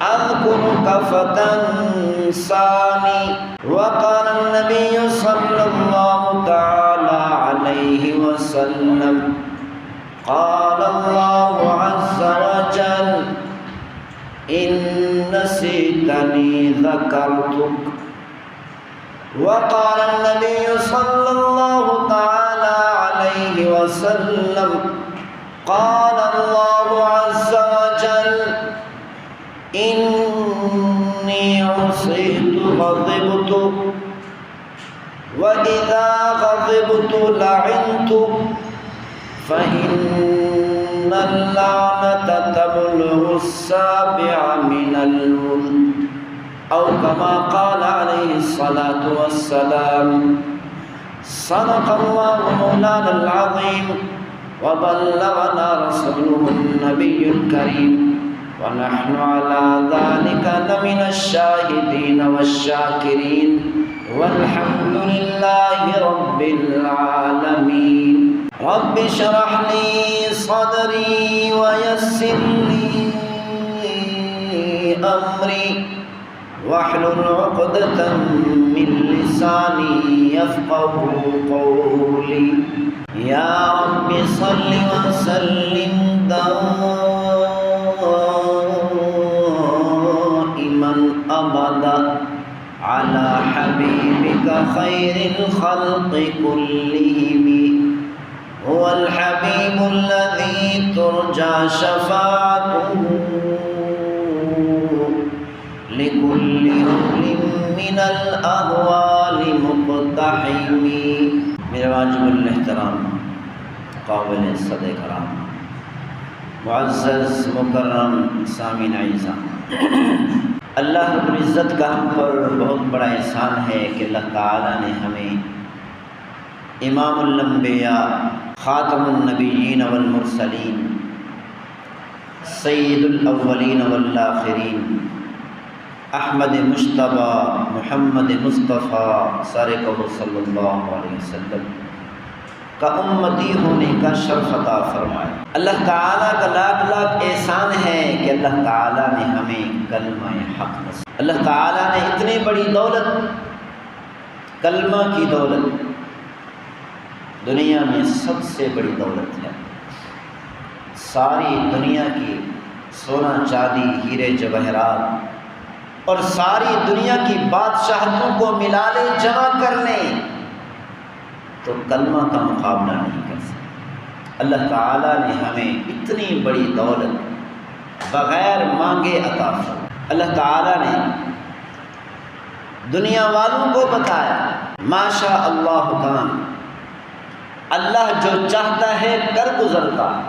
أذكرك فتنساني. وقال النبي صلى الله تعالى عليه وسلم قال الله عز وجل إن نسيتني ذكرتك. وقال النبي صلى الله تعالى عليه وسلم قال الله عز وجل إني عصيت غضبت وإذا غضبت لعنت فإن اللعنة تبلغ السابع من الملك أو كما قال عليه الصلاة والسلام. صدق الله مولانا العظيم وبلغنا رسوله النبي الكريم ونحن على ذلك لمن الشاهدين والشاكرين والحمد لله رب العالمين. رب اشرح لي صدري ويسر لي أمري واحلل عقدة من لساني يفقه قولي. يا رب صل وسلم دائما أبدا على حبيبك خير الخلق كلهم. هو الحبيب الذي ترجى شفاعته لكل أمر من الأهوال مقتحم. میرے واجب الاحترام قابل صدر کرام معزز مکرم سامعین اعزاء، اللہ رب العزت کا ہم پر بہت بڑا احسان ہے کہ اللہ تعالیٰ نے ہمیں امام الانبیاء خاتم النبیین والمرسلین سید الاولین والآخرین احمد مجتبی محمد مصطفیٰ سارق صلی اللہ علیہ وسلم کا امتی ہونے کا شرف عطا فرمائے۔ اللہ تعالیٰ کا لاکھ لاکھ احسان ہے کہ اللہ تعالیٰ نے ہمیں کلمہ حق نصیب۔ اللہ تعالیٰ نے اتنی بڑی دولت، کلمہ کی دولت دنیا میں سب سے بڑی دولت ہے۔ ساری دنیا کی سونا چاندی ہیرے جواہرات اور ساری دنیا کی بادشاہتوں کو ملا لیں، جمع کر لیں تو کلمہ کا مقابلہ نہیں کر سکتے۔ اللہ تعالیٰ نے ہمیں اتنی بڑی دولت بغیر مانگے عطا فرمائی۔ اللہ تعالیٰ نے دنیا والوں کو بتایا ما شاء اللہ کان، اللہ جو چاہتا ہے کر گزرتا۔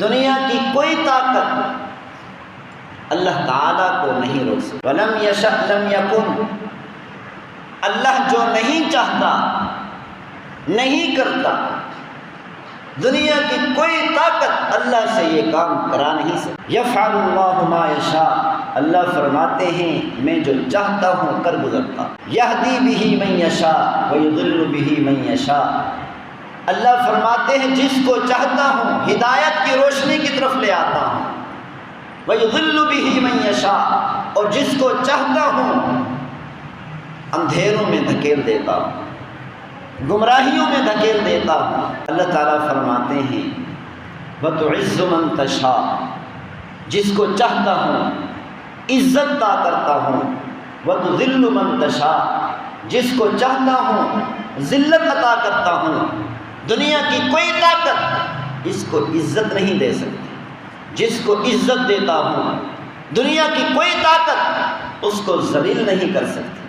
دنیا کی کوئی طاقت اللہ تعالیٰ کو نہیں روک سکتی۔ وَلَمْ يَشَأْ لَمْ يَكُنْ، اللہ جو نہیں چاہتا نہیں کرتا۔ دنیا کی کوئی طاقت اللہ سے یہ کام کرا نہیں سکتی۔ يَفْعَلُ اللَّهُ مَا يَشَاءُ، اللہ فرماتے ہیں میں جو چاہتا ہوں کر گزرتا۔ يَهْدِي بِهِ مَن يَشَاءُ وَيُضِلُّ بِهِ مَن يَشَاءُ، اللہ فرماتے ہیں جس کو چاہتا ہوں ہدایت کی روشنی کی طرف لے آتا ہوں۔ وَيُضِلُّ بِهِ مَن يَشَاءُ، اور جس کو چاہتا ہوں اندھیروں میں دھکیل دیتا ہوں، گمراہیوں میں دھکیل دیتا ہوں۔ اللہ تعالیٰ فرماتے ہیں وَتُعِزُّ مَن تَشَاءُ، جس کو چاہتا ہوں عزت عطا کرتا ہوں۔ وَتُذِلُّ مَن تَشَاءُ، جس کو چاہتا ہوں ذلت عطا کرتا ہوں۔ دنیا کی کوئی طاقت اس کو عزت نہیں دے سکتی، جس کو عزت دیتا ہوں دنیا کی کوئی طاقت اس کو ذلیل نہیں کر سکتی۔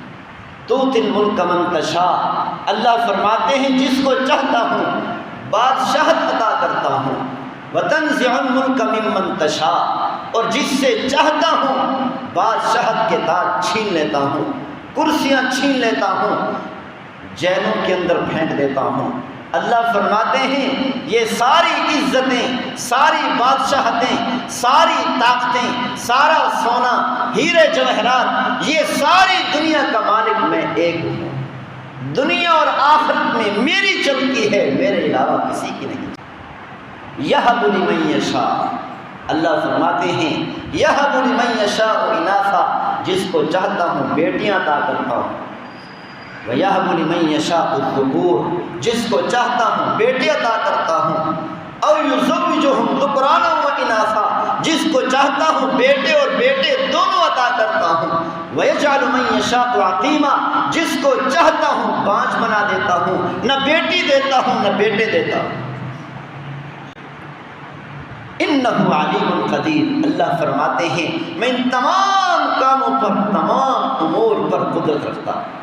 تؤتی الملک من تشاء، اللہ فرماتے ہیں جس کو چاہتا ہوں بادشاہت عطا کرتا ہوں۔ وتنزع الملک ممن تشاء، اور جس سے چاہتا ہوں بادشاہت کے تاج چھین لیتا ہوں، کرسیاں چھین لیتا ہوں، جیلوں کے اندر پھینک دیتا ہوں۔ اللہ فرماتے ہیں یہ ساری عزتیں، ساری بادشاہتیں، ساری طاقتیں، سارا سونا ہیرے جواہرات، یہ ساری دنیا کا مالک میں ایک ہوں۔ دنیا اور آخرت میں میری چلتی ہے، میرے علاوہ کسی کی نہیں۔ یہب لمن یشاء، اللہ فرماتے ہیں یہب لمن یشاء اناثا، جس کو چاہتا ہوں بیٹیاں عطا کرتا ہوں، ویہب لمن یشاء الذکور، جس کو چاہتا ہوں بیٹے عطا کرتا ہوں، او یزوجہم ذکرانا و اناثا، جس کو چاہتا ہوں بیٹے اور بیٹے دونوں عطا کرتا ہوں، ویجعل من یشاء عقیما، جس کو چاہتا ہوں پانچ بنا دیتا ہوں، نہ بیٹی دیتا ہوں نہ بیٹے دیتا ہوں۔ انہ علیم قدیر، اللہ فرماتے ہیں میں ان تمام کاموں پر، تمام امور پر قدرت رکھتا ہوں۔